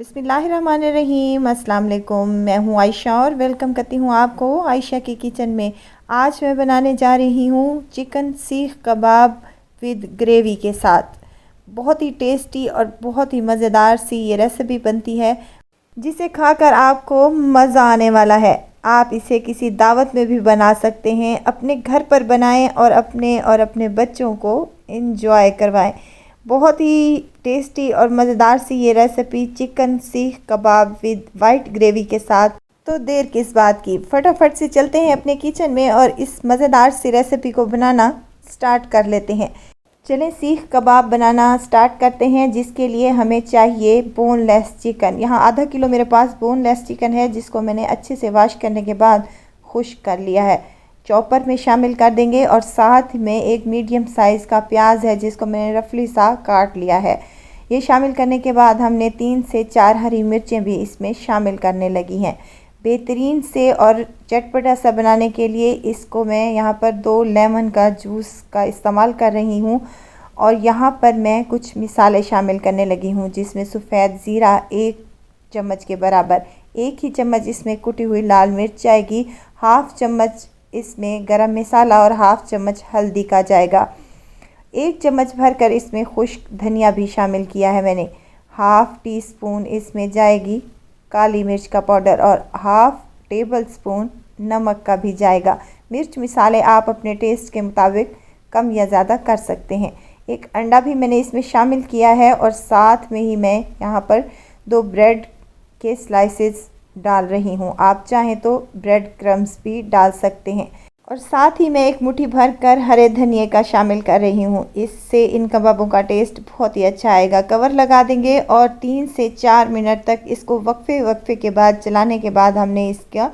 बिस्मिल्लाहिर्रहमानिर्रहीम। अस्सलाम वालेकुम। मैं हूँ आयशा और वेलकम करती हूँ आपको आयशा की किचन में। आज मैं बनाने जा रही हूँ चिकन सीख कबाब विद ग्रेवी के साथ। बहुत ही टेस्टी और बहुत ही मज़ेदार सी ये रेसिपी बनती है जिसे खाकर आपको मज़ा आने वाला है। आप इसे किसी दावत में भी बना सकते हैं, अपने घर पर बनाएं और अपने बच्चों को इंजॉय करवाएं। बहुत ही टेस्टी और मज़ेदार सी ये रेसिपी चिकन सीख कबाब विद वाइट ग्रेवी के साथ। तो देर किस बात की, फटाफट से चलते हैं अपने किचन में और इस मज़ेदार सी रेसिपी को बनाना स्टार्ट कर लेते हैं। चलें सीख कबाब बनाना स्टार्ट करते हैं, जिसके लिए हमें चाहिए बोनलेस चिकन। यहाँ आधा किलो मेरे पास बोनलेस चिकन है, जिसको मैंने अच्छे से वॉश करने के बाद खुश्क कर लिया है। चॉपर में शामिल कर देंगे और साथ में एक मीडियम साइज़ का प्याज है, जिसको मैंने रफली सा काट लिया है। ये शामिल करने के बाद हमने 3 से 4 हरी मिर्चें भी इसमें शामिल करने लगी हैं। बेहतरीन से और चटपटा सा बनाने के लिए इसको मैं यहाँ पर 2 लेमन का जूस का इस्तेमाल कर रही हूँ। और यहाँ पर मैं कुछ मिसाले शामिल करने लगी हूँ, जिसमें सफ़ेद ज़ीरा 1 चम्मच के बराबर, 1 ही चम्मच इसमें कुटी हुई लाल मिर्च जाएगी, हाफ़ चम्मच इसमें गरम मसाला और हाफ़ चम्मच हल्दी का जाएगा। 1 चम्मच भरकर इसमें खुश्क धनिया भी शामिल किया है मैंने। हाफ़ टी स्पून इसमें जाएगी काली मिर्च का पाउडर और हाफ़ टेबल स्पून नमक का भी जाएगा। मिर्च मसाले आप अपने टेस्ट के मुताबिक कम या ज़्यादा कर सकते हैं। 1 अंडा भी मैंने इसमें शामिल किया है और साथ में ही मैं यहाँ पर 2 ब्रेड के स्लाइसेस डाल रही हूँ। आप चाहें तो ब्रेड क्रम्स भी डाल सकते हैं। और साथ ही मैं 1 मुट्ठी भर कर हरे धनिए का शामिल कर रही हूँ। इससे इन कबाबों का टेस्ट बहुत ही अच्छा आएगा। कवर लगा देंगे और 3 से 4 मिनट तक इसको वक्फे के बाद चलाने के बाद हमने इसका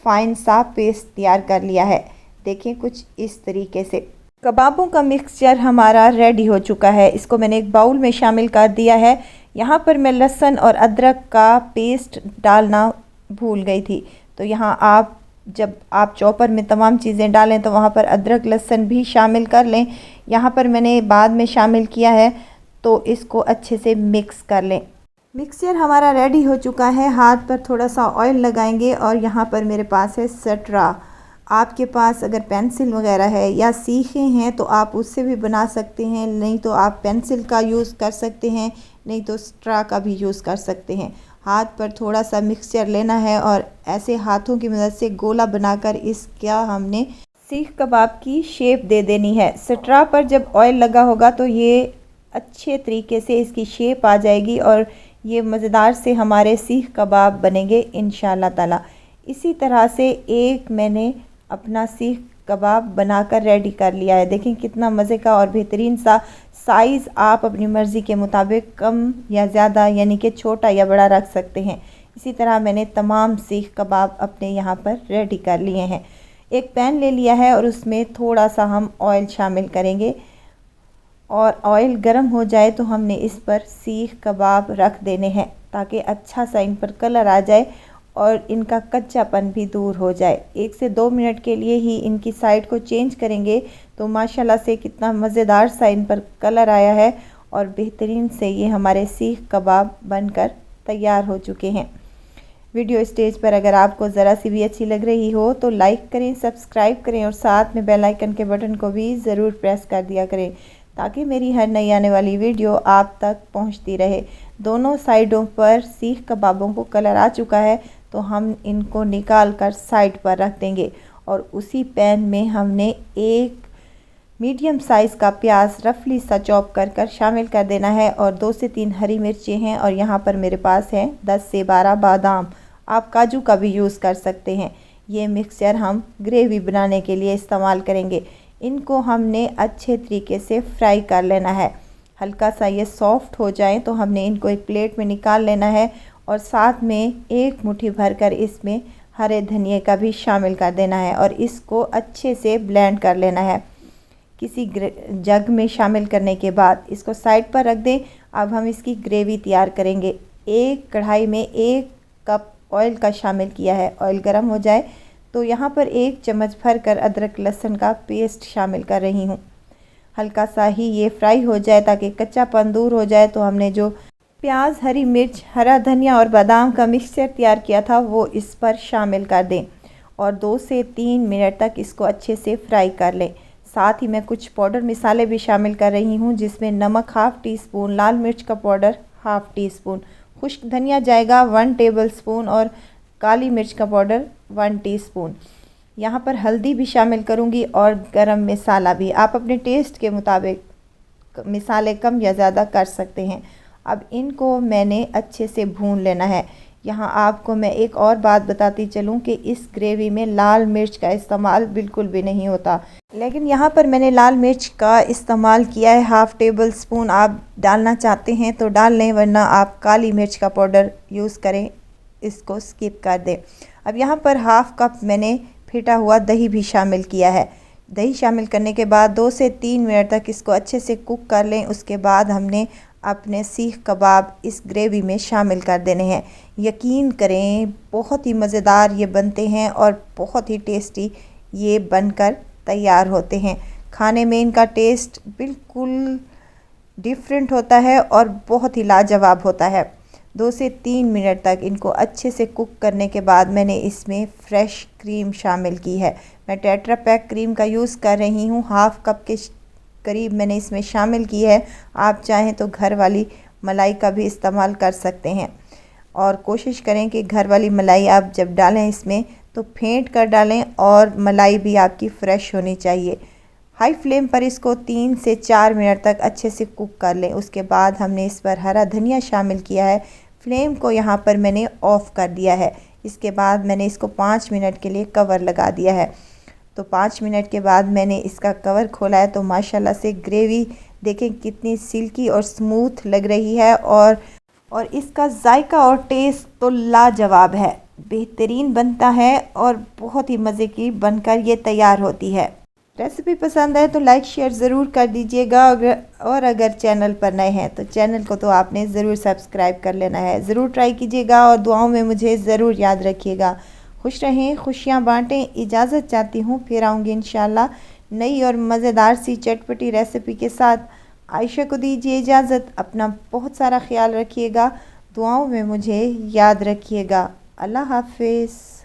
फ़ाइन सा पेस्ट तैयार कर लिया है। देखें कुछ इस तरीके से। कबाबों का मिक्सचर हमारा रेडी हो चुका है। इसको मैंने एक बाउल में शामिल कर दिया है। यहाँ पर मैं लहसुन और अदरक का पेस्ट डालना भूल गई थी, तो यहाँ जब आप चॉपर में तमाम चीज़ें डालें तो वहाँ पर अदरक लहसुन भी शामिल कर लें। यहाँ पर मैंने बाद में शामिल किया है, तो इसको अच्छे से मिक्स कर लें। मिक्सचर हमारा रेडी हो चुका है। हाथ पर थोड़ा सा ऑयल लगाएंगे और यहाँ पर मेरे पास है सटरा। आपके पास अगर पेंसिल वगैरह है या सीखे हैं तो आप उससे भी बना सकते हैं, नहीं तो आप पेंसिल का यूज़ कर सकते हैं, नहीं तो स्ट्रा का भी यूज़ कर सकते हैं। हाथ पर थोड़ा सा मिक्सचर लेना है और ऐसे हाथों की मदद से गोला बनाकर इसका हमने सीख कबाब की शेप दे देनी है। स्ट्रा पर जब ऑयल लगा होगा तो ये अच्छे तरीके से इसकी शेप आ जाएगी और ये मज़ेदार से हमारे सीख कबाब बनेंगे इंशाल्लाह ताला। इसी तरह से एक मैंने अपना सीख कबाब बनाकर रेडी कर लिया है। देखें कितना मज़े का और बेहतरीन सा। साइज़ आप अपनी मर्ज़ी के मुताबिक कम या ज़्यादा यानी कि छोटा या बड़ा रख सकते हैं। इसी तरह मैंने तमाम सीख कबाब अपने यहाँ पर रेडी कर लिए हैं। एक पैन ले लिया है और उसमें थोड़ा सा हम ऑयल शामिल करेंगे और ऑयल गर्म हो जाए तो हमने इस पर सीख कबाब रख देने हैं, ताकि अच्छा सा इन पर कलर आ जाए और इनका कच्चापन भी दूर हो जाए। 1 से 2 मिनट के लिए ही इनकी साइड को चेंज करेंगे तो माशाल्लाह से कितना मज़ेदार सा इन पर कलर आया है और बेहतरीन से ये हमारे सीख कबाब बनकर तैयार हो चुके हैं। वीडियो स्टेज पर अगर आपको ज़रा सी भी अच्छी लग रही हो तो लाइक करें, सब्सक्राइब करें और साथ में बेल आइकन के बटन को भी ज़रूर प्रेस कर दिया करें, ताकि मेरी हर नई आने वाली वीडियो आप तक पहुंचती रहे। दोनों साइडों पर सीख कबाबों को कलर आ चुका है, तो हम इनको निकाल कर साइड पर रख देंगे और उसी पैन में हमने 1 मीडियम साइज़ का प्याज रफली सा चॉप कर शामिल कर देना है और 2 से 3 हरी मिर्चें हैं और यहाँ पर मेरे पास हैं 10 से 12 बादाम। आप काजू का भी यूज़ कर सकते हैं। ये मिक्सचर हम ग्रेवी बनाने के लिए इस्तेमाल करेंगे। इनको हमने अच्छे तरीके से फ्राई कर लेना है। हल्का सा ये सॉफ्ट हो जाए तो हमने इनको एक प्लेट में निकाल लेना है और साथ में 1 मुट्ठी भरकर इसमें हरे धनिए का भी शामिल कर देना है और इसको अच्छे से ब्लेंड कर लेना है। किसी जग में शामिल करने के बाद इसको साइड पर रख दें। अब हम इसकी ग्रेवी तैयार करेंगे। एक कढ़ाई में 1 कप ऑयल का शामिल किया है। ऑयल गर्म हो जाए तो यहाँ पर 1 चम्मच भरकर अदरक लहसुन का पेस्ट शामिल कर रही हूँ। हल्का सा ही ये फ्राई हो जाए ताकि कच्चापन दूर हो जाए, तो हमने जो प्याज, हरी मिर्च, हरा धनिया और बादाम का मिक्सचर तैयार किया था वो इस पर शामिल कर दें और 2 से 3 मिनट तक इसको अच्छे से फ्राई कर लें। साथ ही मैं कुछ पाउडर मसाले भी शामिल कर रही हूँ, जिसमें नमक हाफ़ टी स्पून, लाल मिर्च का पाउडर हाफ़ टी स्पून, खुश्क धनिया जाएगा 1 टेबलस्पून और काली मिर्च का पाउडर 1 टीस्पून। यहाँ पर हल्दी भी शामिल करूँगी और गरम मसाला भी। आप अपने टेस्ट के मुताबिक मसाले कम या ज़्यादा कर सकते हैं। अब इनको मैंने अच्छे से भून लेना है। यहाँ आपको मैं एक और बात बताती चलूँ कि इस ग्रेवी में लाल मिर्च का इस्तेमाल बिल्कुल भी नहीं होता, लेकिन यहाँ पर मैंने लाल मिर्च का इस्तेमाल किया है हाफ़ टेबल स्पून। आप डालना चाहते हैं तो डाल लें, वरना आप काली मिर्च का पाउडर यूज़ करें, इसको स्किप कर दें। अब यहाँ पर हाफ़ कप मैंने फेंटा हुआ दही भी शामिल किया है। दही शामिल करने के बाद 2 से 3 मिनट तक इसको अच्छे से कुक कर लें। उसके बाद हमने अपने सीख कबाब इस ग्रेवी में शामिल कर देने हैं। यकीन करें बहुत ही मज़ेदार ये बनते हैं और बहुत ही टेस्टी ये बनकर तैयार होते हैं। खाने में इनका टेस्ट बिल्कुल डिफरेंट होता है और बहुत ही लाजवाब होता है। 2 से 3 मिनट तक इनको अच्छे से कुक करने के बाद मैंने इसमें फ़्रेश क्रीम शामिल की है। मैं टेट्रा पैक क्रीम का यूज़ कर रही हूँ, हाफ़ कप के करीब मैंने इसमें शामिल की है। आप चाहें तो घर वाली मलाई का भी इस्तेमाल कर सकते हैं और कोशिश करें कि घर वाली मलाई आप जब डालें इसमें तो फेंट कर डालें और मलाई भी आपकी फ़्रेश होनी चाहिए। हाई फ्लेम पर इसको 3 से 4 मिनट तक अच्छे से कुक कर लें। उसके बाद हमने इस पर हरा धनिया शामिल किया है। फ्लेम को यहाँ पर मैंने ऑफ़ कर दिया है। इसके बाद मैंने इसको 5 मिनट के लिए कवर लगा दिया है। तो 5 मिनट के बाद मैंने इसका कवर खोला है तो माशाल्लाह से ग्रेवी देखें कितनी सिल्की और स्मूथ लग रही है और इसका जायका और टेस्ट तो लाजवाब है, बेहतरीन बनता है और बहुत ही मज़े की बनकर ये तैयार होती है। रेसिपी पसंद आए तो लाइक शेयर ज़रूर कर दीजिएगा और अगर चैनल पर नए हैं तो चैनल को तो आपने ज़रूर सब्सक्राइब कर लेना है। ज़रूर ट्राई कीजिएगा और दुआओं में मुझे ज़रूर याद रखिएगा। खुश रहें, खुशियाँ बांटें। इजाज़त चाहती हूँ, फिर आऊँगी इंशाल्लाह नई और मज़ेदार सी चटपटी रेसिपी के साथ। आयशा को दीजिए इजाज़त। अपना बहुत सारा ख्याल रखिएगा, दुआओं में मुझे याद रखिएगा। अल्लाह हाफ़िज़।